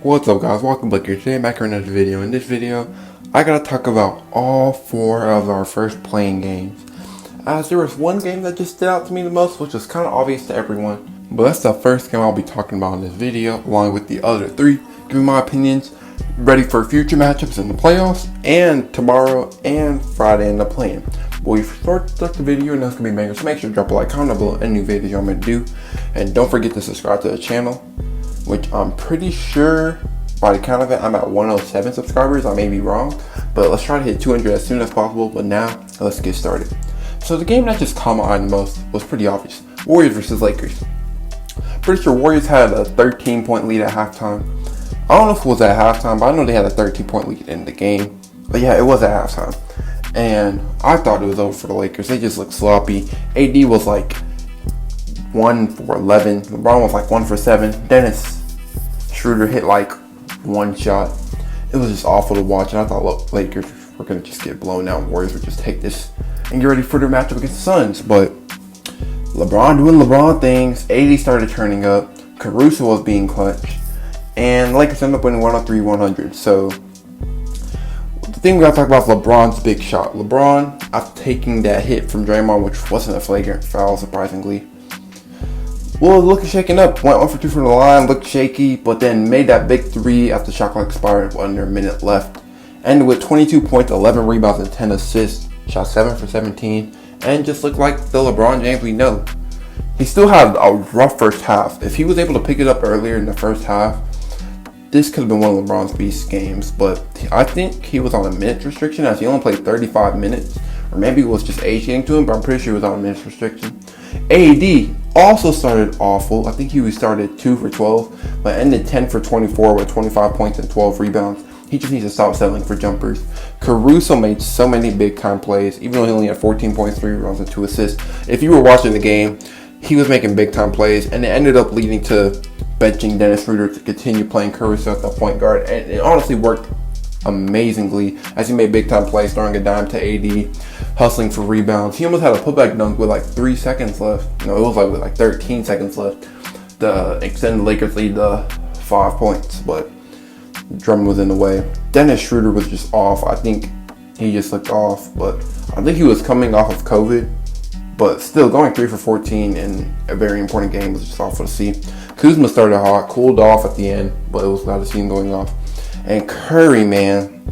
What's up, guys? Welcome back here. Today I'm back here in another video. In this video, I gotta talk about all four of our first playing games. As there was one game that just stood out to me the most, which is kind of obvious to everyone. But that's the first game I'll be talking about in this video, along with the other three, giving my opinions, ready for future matchups in the playoffs, and tomorrow and Friday in the play-in. But we start the video and that's gonna be bangers, so make sure to drop a like, comment below any new videos you want me to do. And don't forget to subscribe to the channel, which I'm pretty sure by the count of it, I'm at 107 subscribers. I may be wrong, but let's try to hit 200 as soon as possible. But now, let's get started. So the game that just caught my eye the most was pretty obvious. Warriors versus Lakers. Pretty sure Warriors had a 13-point lead at halftime. I don't know if it was at halftime, but I know they had a 13-point lead in the game. But yeah, it was at halftime. And I thought it was over for the Lakers. They just looked sloppy. AD was like 1 for 11. LeBron was like 1 for 7. Dennis Schroeder hit like one shot. It was just awful to watch, and I thought, look, Lakers were going to just get blown out. Warriors would just take this and get ready for their matchup against the Suns. But LeBron doing LeBron things. AD started turning up. Caruso was being clutch. And the Lakers ended up winning 103-100. So the thing we got to talk about is LeBron's big shot. LeBron, after taking that hit from Draymond, which wasn't a flagrant foul, surprisingly, well, looking shaken up. Went 1 for 2 from the line, looked shaky, but then made that big three after the shot clock expired, under a minute left. Ended with 22 points, 11 rebounds, and 10 assists. Shot 7 for 17, and just looked like the LeBron James we know. He still had a rough first half. If he was able to pick it up earlier in the first half, this could have been one of LeBron's beast games. But I think he was on a minute restriction, as he only played 35 minutes. Or maybe it was just age getting to him, but I'm pretty sure he was on a minute restriction. AD also started awful. I think he started 2 for 12, but ended 10 for 24 with 25 points and 12 rebounds. He just needs to stop settling for jumpers. Caruso made so many big-time plays, even though he only had 14 points, 3 rebounds, and 2 assists. If you were watching the game, he was making big-time plays, and it ended up leading to benching Dennis Schroeder to continue playing Caruso at the point guard. And it honestly worked amazingly as he made big-time plays, throwing a dime to AD, hustling for rebounds. He almost had a putback dunk with like 3 seconds left. No, it was like with like 13 seconds left to extend the Lakers lead to 5 points, but Drummond was in the way. Dennis Schroeder was just off. I think he just looked off, but I think he was coming off of COVID. But still, going 3 for 14 in a very important game was just awful to see. Kuzma started hot, cooled off at the end, but it was glad to see him going off. And Curry, man,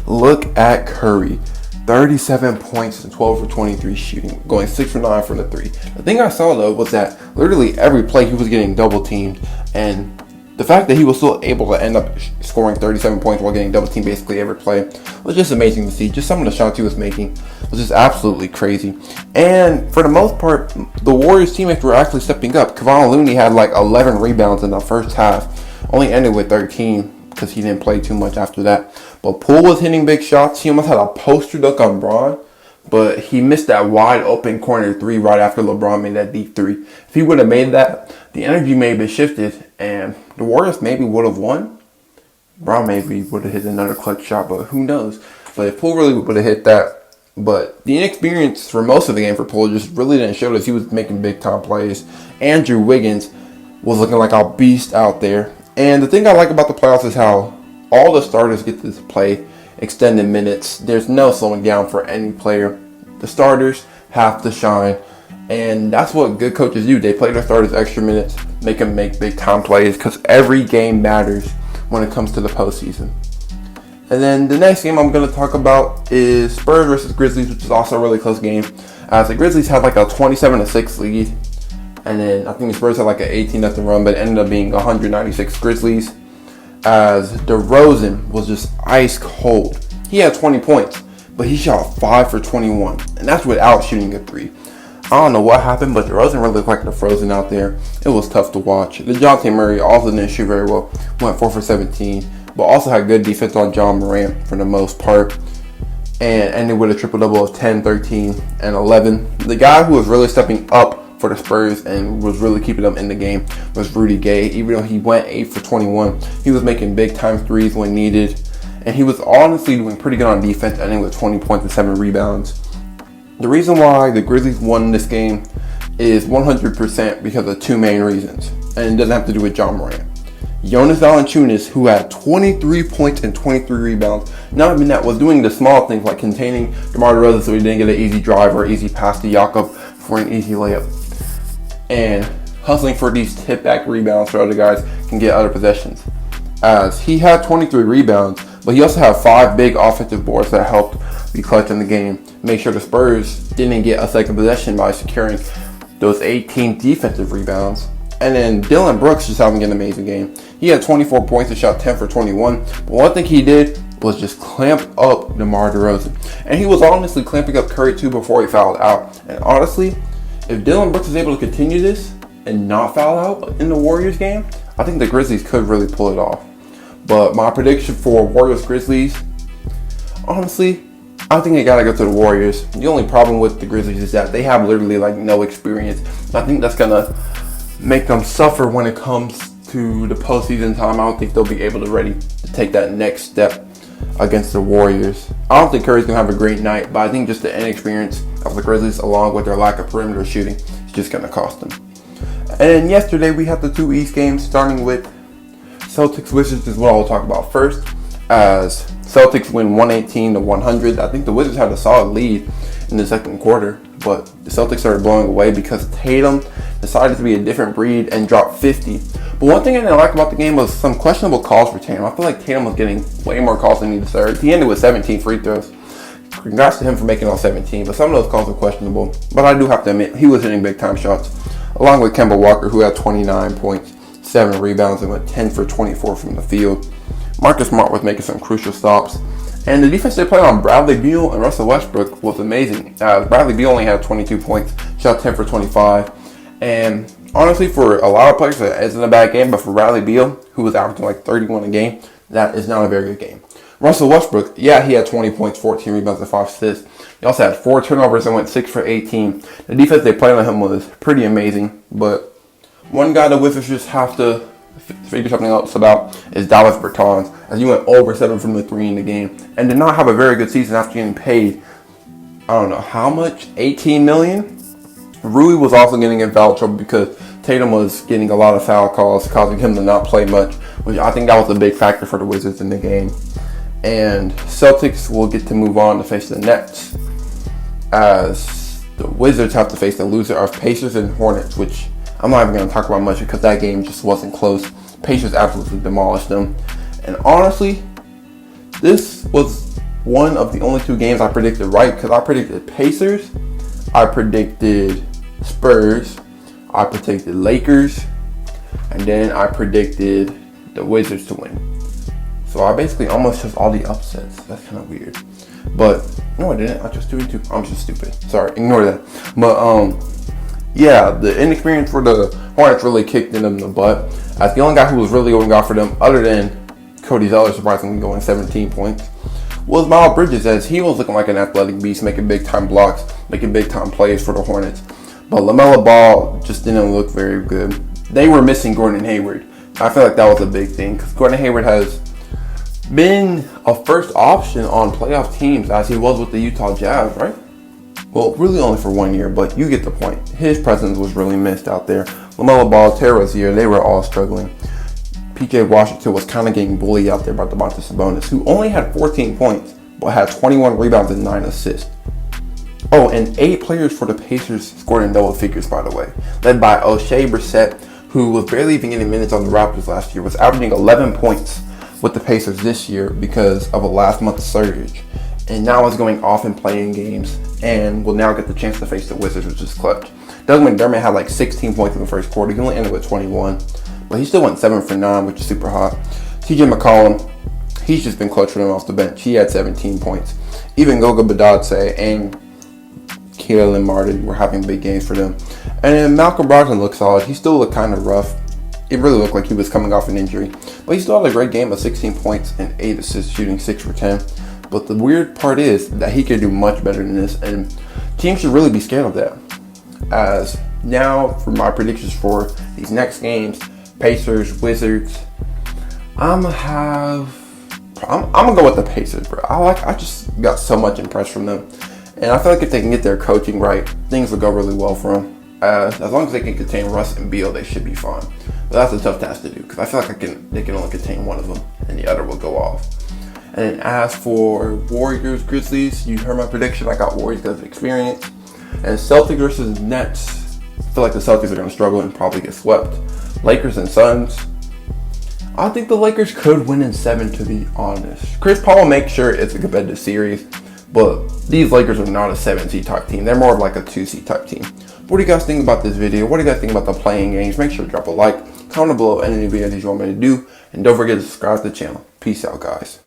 look at Curry. 37 points and 12 for 23 shooting, going 6 for 9 from the 3. The thing I saw, though, was that literally every play he was getting double teamed. And the fact that he was still able to end up scoring 37 points while getting double teamed basically every play was just amazing to see. Just some of the shots he was making was just absolutely crazy. And for the most part, the Warriors teammates were actually stepping up. Kevon Looney had like 11 rebounds in the first half, only ended with 13 because he didn't play too much after that. But Poole was hitting big shots. He almost had a poster dunk on Bron, but he missed that wide open corner 3 right after LeBron made that deep 3. If he would have made that, the energy may have been shifted, and the Warriors maybe would have won. Bron maybe would have hit another clutch shot, but who knows? But if Poole really would have hit that, but the inexperience for most of the game for Poole just really didn't show us. He was making big time plays. Andrew Wiggins was looking like a beast out there. And the thing I like about the playoffs is how all the starters get to play extended minutes. There's no slowing down for any player. The starters have to shine. And that's what good coaches do. They play their starters extra minutes, make them make big time plays, because every game matters when it comes to the postseason. And then the next game I'm going to talk about is Spurs versus Grizzlies, which is also a really close game. As the Grizzlies had like a 27-6 lead. And then I think the Spurs had like an 18-0 run, but it ended up being 196 Grizzlies. As DeRozan was just ice cold. He had 20 points, but he shot 5 for 21. And that's without shooting a 3. I don't know what happened, but DeRozan really looked like the Frozen out there. It was tough to watch. DeJounte Murray also didn't shoot very well. Went 4 for 17, but also had good defense on John Morant for the most part. And ended with a triple-double of 10, 13, and 11. The guy who was really stepping up for the Spurs and was really keeping them in the game was Rudy Gay. Even though he went 8 for 21, he was making big-time threes when needed. And he was honestly doing pretty good on defense, ending with 20 points and 7 rebounds. The reason why the Grizzlies won this game is 100% because of 2 main reasons. And it doesn't have to do with John Morant. Jonas Valanciunas, who had 23 points and 23 rebounds. Not even that, was doing the small things like containing DeMar DeRozan so he didn't get an easy drive or easy pass to Jakob for an easy layup. And hustling for these tip-back rebounds so other guys can get other possessions. As he had 23 rebounds, but he also had 5 big offensive boards that helped be clutch in the game. Make sure the Spurs didn't get a second possession by securing those 18 defensive rebounds. And then Dylan Brooks just having an amazing game. He had 24 points and shot 10 for 21. But one thing he did was just clamp up DeMar DeRozan. And he was honestly clamping up Curry too before he fouled out. And honestly, if Dylan Brooks is able to continue this and not foul out in the Warriors game, I think the Grizzlies could really pull it off. But my prediction for Warriors-Grizzlies, honestly, I think they gotta go to the Warriors. The only problem with the Grizzlies is that they have literally like no experience. I think that's gonna make them suffer when it comes to the postseason time. I don't think they'll be able to ready to take that next step against the Warriors. I don't think Curry's gonna have a great night, but I think just the inexperience of the Grizzlies along with their lack of perimeter shooting is just gonna cost them. And yesterday we had the 2 East games, starting with Celtics Wizards is what I'll talk about first, as Celtics win 118-100. I think the Wizards had a solid lead in the second quarter, but the Celtics started blowing away because Tatum decided to be a different breed and dropped 50. But one thing I didn't like about the game was some questionable calls for Tatum. I feel like Tatum was getting way more calls than he deserved. He ended with 17 free throws. Congrats to him for making all 17, but some of those calls were questionable. But I do have to admit, he was hitting big time shots, along with Kemba Walker, who had 29 points, 7 rebounds, and went 10 for 24 from the field. Marcus Smart was making some crucial stops. And the defense they played on Bradley Beal and Russell Westbrook was amazing. Bradley Beal only had 22 points, shot 10 for 25. And honestly, for a lot of players, that isn't a bad game. But for Bradley Beal, who was averaging like 31 a game, that is not a very good game. Russell Westbrook, yeah, he had 20 points, 14 rebounds, and 5 assists. He also had 4 turnovers and went 6 for 18. The defense they played on him was pretty amazing. But one guy the Wizards just have to figure something else about is Dallas Bertans, as he went over 7 from the 3 in the game and did not have a very good season after getting paid, I don't know how much, $18 million. Rui was also getting in foul trouble because Tatum was getting a lot of foul calls, causing him to not play much, which I think that was a big factor for the Wizards in the game. And Celtics will get to move on to face the Nets, as the Wizards have to face the loser of Pacers and Hornets, which I'm not even going to talk about much because that game just wasn't close. Pacers absolutely demolished them. And honestly, this was one of the only 2 games I predicted right, because I predicted Pacers, I predicted Spurs, I predicted Lakers, and then I predicted the Wizards to win. So I basically almost chose all the upsets. That's kind of weird. But no, I didn't. I chose 2 and 2. I'm just stupid. Sorry, ignore that. But yeah, the inexperience for the Hornets really kicked them in the butt. As the only guy who was really going off for them, other than Cody Zeller surprisingly going 17 points, was Miles Bridges, as he was looking like an athletic beast, making big time blocks, making big time plays for the Hornets. But LaMelo Ball just didn't look very good. They were missing Gordon Hayward. I feel like that was a big thing, because Gordon Hayward has been a first option on playoff teams, as he was with the Utah Jazz, right? Well, really only for 1 year, but you get the point. His presence was really missed out there. LaMelo Ball, Terry Rozier, they were all struggling. PJ Washington was kind of getting bullied out there by Domantas Sabonis, who only had 14 points, but had 21 rebounds and 9 assists. Oh, and 8 players for the Pacers scored in double figures, by the way. Led by O'Shea Brissett, who was barely even getting minutes on the Raptors last year, was averaging 11 points with the Pacers this year because of a last month surge. And now is going off and playing games, and will now get the chance to face the Wizards, which is clutch. Doug McDermott had like 16 points in the first quarter. He only ended with 21, but he still went 7 for 9, which is super hot. TJ McCollum, he's just been clutch for them off the bench. He had 17 points. Even Goga Badadze and Keelan Martin were having big games for them. And then Malcolm Brogdon looked solid. He still looked kind of rough. It really looked like he was coming off an injury, but he still had a great game of 16 points and 8 assists, shooting 6 for 10. But the weird part is that he could do much better than this, and teams should really be scared of that. As now, for my predictions for these next games, Pacers, Wizards, I'm gonna go with the Pacers, bro. I just got so much impressed from them, and I feel like if they can get their coaching right, things will go really well for them. As long as they can contain Russ and Beal, they should be fine. But that's a tough task to do because I feel like they can only contain one of them and the other will go off. And then as for Warriors, Grizzlies, you heard my prediction. I got Warriors because of experience. And Celtics versus Nets, I feel like the Celtics are going to struggle and probably get swept. Lakers and Suns, I think the Lakers could win in 7, to be honest. Chris Paul will make sure it's a competitive series, but these Lakers are not a 7 seed type team. They're more of like a 2 seed type team. What do you guys think about this video? What do you guys think about the playing games? Make sure to drop a like, comment below any videos you want me to do, and don't forget to subscribe to the channel. Peace out, guys.